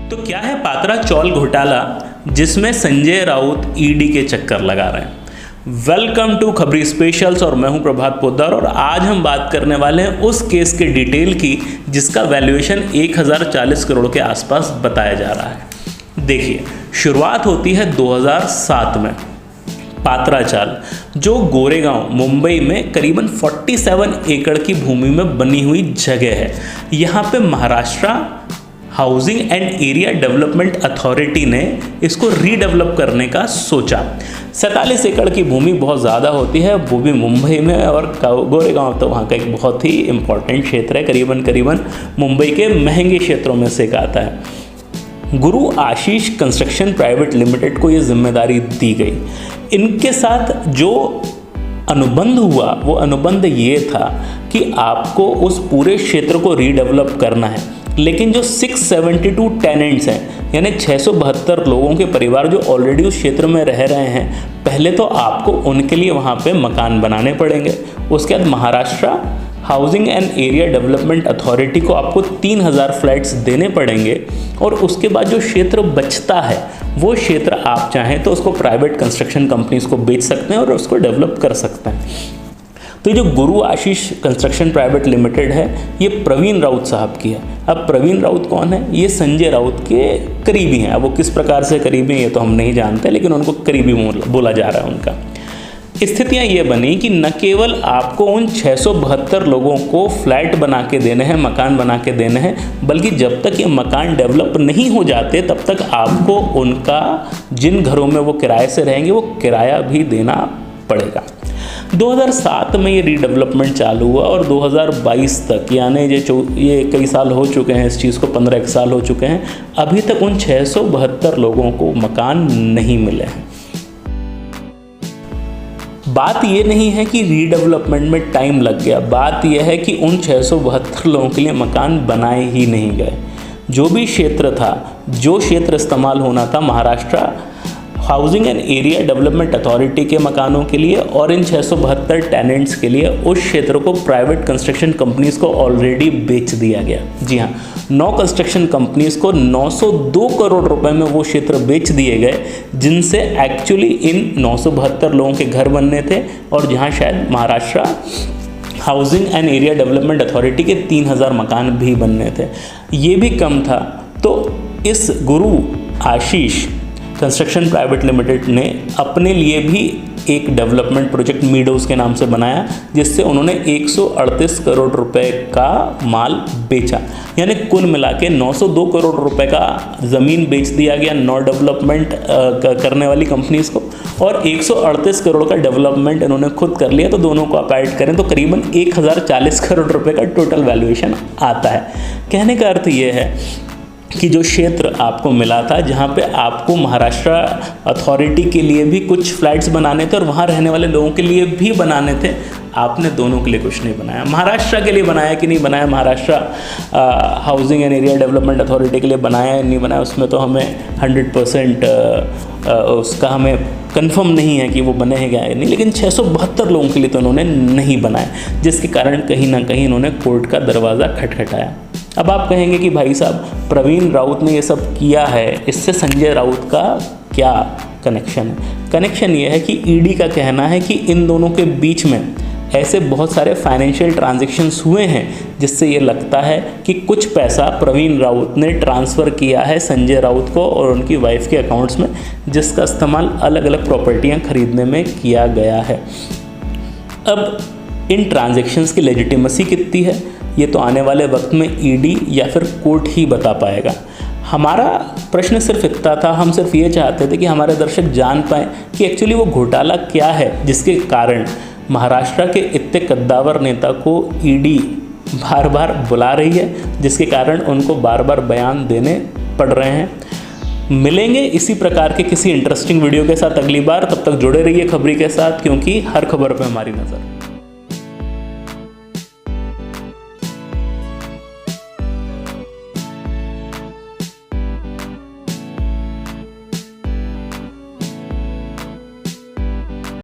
तो क्या है पात्रा चौल घोटाला जिसमें संजय राउत ईडी के चक्कर लगा रहे हैं। वेलकम टू खबरी स्पेशल्स और मैं हूं प्रभात पोद्दार और आज हम बात करने वाले हैं उस केस के डिटेल की जिसका वैल्यूएशन 1040 करोड़ के आसपास बताया जा रहा है। देखिए, शुरुआत होती है 2007 में। पात्रा चाल जो गोरेगांव मुंबई में करीबन 47 एकड़ की भूमि में बनी हुई जगह है, यहाँ पे Maharashtra housing and area development authority ने इसको रीडेवलप करने का सोचा। 47 एकड़ की भूमि बहुत ज़्यादा होती है, वो भी मुंबई में, और गोरेगांव तो वहाँ का एक बहुत ही इम्पॉर्टेंट क्षेत्र है, करीबन मुंबई के महंगे क्षेत्रों में से एक आता है। गुरु आशीष कंस्ट्रक्शन प्राइवेट लिमिटेड को ये जिम्मेदारी दी गई। इनके साथ जो अनुबंध हुआ वो अनुबंध ये था कि आपको उस पूरे क्षेत्र को रीडेवलप करना है, लेकिन जो 672 टेनेंट्स हैं, यानी 672 लोगों के परिवार जो ऑलरेडी उस क्षेत्र में रह रहे हैं, पहले तो आपको उनके लिए वहाँ पे मकान बनाने पड़ेंगे। उसके बाद Maharashtra housing and area development authority को आपको 3000 फ्लैट्स देने पड़ेंगे, और उसके बाद जो क्षेत्र बचता है वो क्षेत्र आप चाहें तो उसको प्राइवेट कंस्ट्रक्शन कंपनीज को बेच सकते हैं और उसको डेवलप कर सकते हैं। तो ये जो गुरु आशीष कंस्ट्रक्शन प्राइवेट लिमिटेड है, ये प्रवीण राउत साहब की है। अब प्रवीण राउत कौन है? ये संजय राउत के करीबी हैं। अब वो किस प्रकार से करीबी हैं ये तो हम नहीं जानते, लेकिन उनको करीबी बोला जा रहा है उनका। स्थितियाँ ये बनी कि न केवल आपको उन 672 लोगों को फ्लैट बना के देने हैं, मकान बना के देने हैं, बल्कि जब तक ये मकान डेवलप नहीं हो जाते तब तक आपको उनका जिन घरों में वो किराए से रहेंगे वो किराया भी देना पड़ेगा। 2007 में ये रीडेवलपमेंट चालू हुआ और 2022 तक, यानी ये कई साल हो चुके हैं इस चीज़ को, 15 साल हो चुके हैं, अभी तक उन 672 लोगों को मकान नहीं मिले हैं। बात ये नहीं है कि रीडेवलपमेंट में टाइम लग गया, बात यह है कि उन 672 लोगों के लिए मकान बनाए ही नहीं गए। जो भी क्षेत्र था, जो क्षेत्र इस्तेमाल होना था Maharashtra housing and area development authority के मकानों के लिए और इन 672 टेनेंट्स के लिए, उस क्षेत्र को प्राइवेट कंस्ट्रक्शन कंपनीज को ऑलरेडी बेच दिया गया। जी हाँ, 9 कंस्ट्रक्शन कंपनीज को 902 करोड़ रुपए में वो क्षेत्र बेच दिए गए, जिनसे एक्चुअली इन 972 लोगों के घर बनने थे और जहाँ शायद Maharashtra housing and area development authority के 3000 मकान भी बनने थे। ये भी कम था, तो इस गुरु आशीष कंस्ट्रक्शन प्राइवेट लिमिटेड ने अपने लिए भी एक डेवलपमेंट प्रोजेक्ट मीडोज के नाम से बनाया, जिससे उन्होंने 138 करोड़ रुपए का माल बेचा। यानी कुल मिला के 902 करोड़ रुपए का ज़मीन बेच दिया गया नॉन डेवलपमेंट करने वाली कंपनीज को, और 138 करोड़ का डेवलपमेंट इन्होंने खुद कर लिया। तो दोनों को आप ऐड करें तो करीबन 1040 करोड़ रुपए का टोटल वैल्यूएशन आता है। कहने का अर्थ ये है कि जो क्षेत्र आपको मिला था, जहाँ पे आपको महाराष्ट्र अथॉरिटी के लिए भी कुछ फ्लैट्स बनाने थे और वहाँ रहने वाले लोगों के लिए भी बनाने थे, आपने दोनों के लिए कुछ नहीं बनाया। महाराष्ट्र के लिए बनाया कि नहीं बनाया, Maharashtra housing and area development authority के लिए बनाया या नहीं बनाया, उसमें तो हमें 100% उसका हमें कंफर्म नहीं है कि वो बनेगा या नहीं, लेकिन 672 लोगों के लिए तो उन्होंने नहीं बनाया, जिसके कारण कहीं ना कहीं इन्होंने कोर्ट का दरवाज़ा खटखटाया। अब आप कहेंगे कि भाई साहब, प्रवीण राउत ने ये सब किया है, इससे संजय राउत का क्या कनेक्शन है? कनेक्शन ये है कि ईडी का कहना है कि इन दोनों के बीच में ऐसे बहुत सारे फाइनेंशियल ट्रांजैक्शंस हुए हैं जिससे ये लगता है कि कुछ पैसा प्रवीण राउत ने ट्रांसफ़र किया है संजय राउत को और उनकी वाइफ के अकाउंट्स में, जिसका इस्तेमाल अलग अलग प्रॉपर्टियाँ खरीदने में किया गया है। अब इन ट्रांजैक्शंस की लेजिटिमेसी कितनी है ये तो आने वाले वक्त में ईडी या फिर कोर्ट ही बता पाएगा। हमारा प्रश्न सिर्फ इतना था, हम सिर्फ ये चाहते थे कि हमारे दर्शक जान पाएँ कि एक्चुअली वो घोटाला क्या है जिसके कारण महाराष्ट्र के इतने कद्दावर नेता को ईडी बार बार बुला रही है, जिसके कारण उनको बार बार बयान देने पड़ रहे हैं। मिलेंगे इसी प्रकार के किसी इंटरेस्टिंग वीडियो के साथ अगली बार। तब तक जुड़े रहिए खबरी के साथ, क्योंकि हर खबर पे हमारी नज़र।